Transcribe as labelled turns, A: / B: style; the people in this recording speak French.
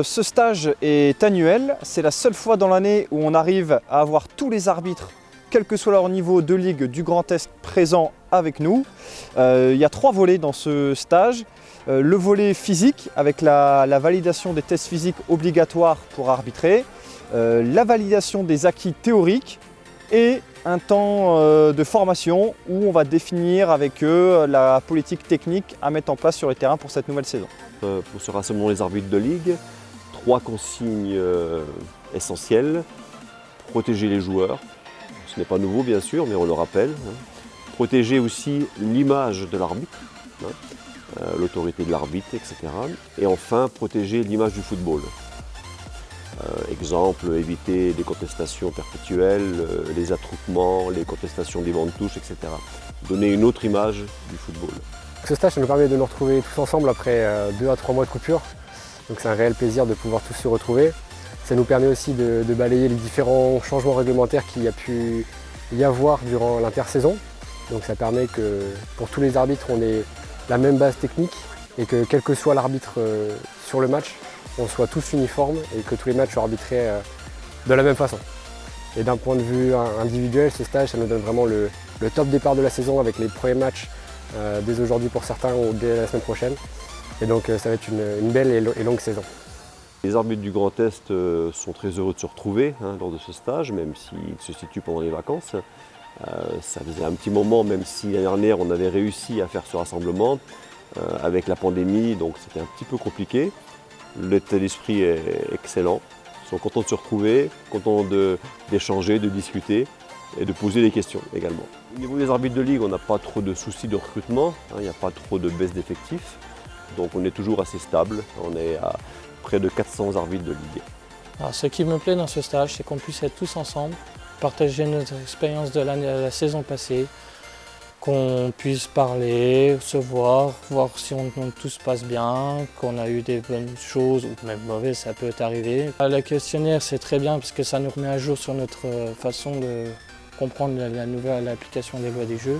A: Ce stage est annuel, c'est la seule fois dans l'année où on arrive à avoir tous les arbitres, quel que soit leur niveau de ligue du Grand Est, présents avec nous. Il y a 3 volets dans ce stage. Le volet physique avec la validation des tests physiques obligatoires pour arbitrer, la validation des acquis théoriques et un temps de formation où on va définir avec eux la politique technique à mettre en place sur les terrains pour cette nouvelle saison.
B: Pour ce rassemblement des arbitres de ligue, 3 consignes essentielles. Protéger les joueurs, ce n'est pas nouveau bien sûr, mais on le rappelle. Protéger aussi l'image de l'arbitre, l'autorité de l'arbitre, etc. Et enfin, protéger l'image du football. Exemple, éviter les contestations perpétuelles, les attroupements, les contestations des bancs de touche, etc. Donner une autre image du football.
C: Ce stage ça nous permet de nous retrouver tous ensemble après 2 à 3 mois de coupure. Donc c'est un réel plaisir de pouvoir tous se retrouver. Ça nous permet aussi de balayer les différents changements réglementaires qu'il y a pu y avoir durant l'intersaison. Donc ça permet que pour tous les arbitres, on ait la même base technique et que quel que soit l'arbitre sur le match, on soit tous uniformes et que tous les matchs soient arbitrés de la même façon. Et d'un point de vue individuel, ce stage, ça nous donne vraiment le top départ de la saison avec les premiers matchs dès aujourd'hui pour certains ou dès la semaine prochaine. Et donc ça va être une belle et longue saison.
B: Les arbitres du Grand Est sont très heureux de se retrouver lors de ce stage, même s'il se situe pendant les vacances. Ça faisait un petit moment, même si l'année dernière on avait réussi à faire ce rassemblement avec la pandémie, donc c'était un petit peu compliqué. L'état d'esprit est excellent. Ils sont contents de se retrouver, contents d'échanger, de discuter et de poser des questions également. Au niveau des arbitres de ligue, on n'a pas trop de soucis de recrutement, il n'y a pas trop de baisse d'effectifs. Donc on est toujours assez stable, on est à près de 400 arbitres de ligue.
D: Alors, ce qui me plaît dans ce stage, c'est qu'on puisse être tous ensemble, partager notre expérience de la saison passée, qu'on puisse parler, se voir si tout se passe bien, qu'on a eu des bonnes choses ou même mauvaises, ça peut arriver. Le questionnaire, c'est très bien parce que ça nous remet à jour sur notre façon de comprendre la nouvelle application des lois des jeux.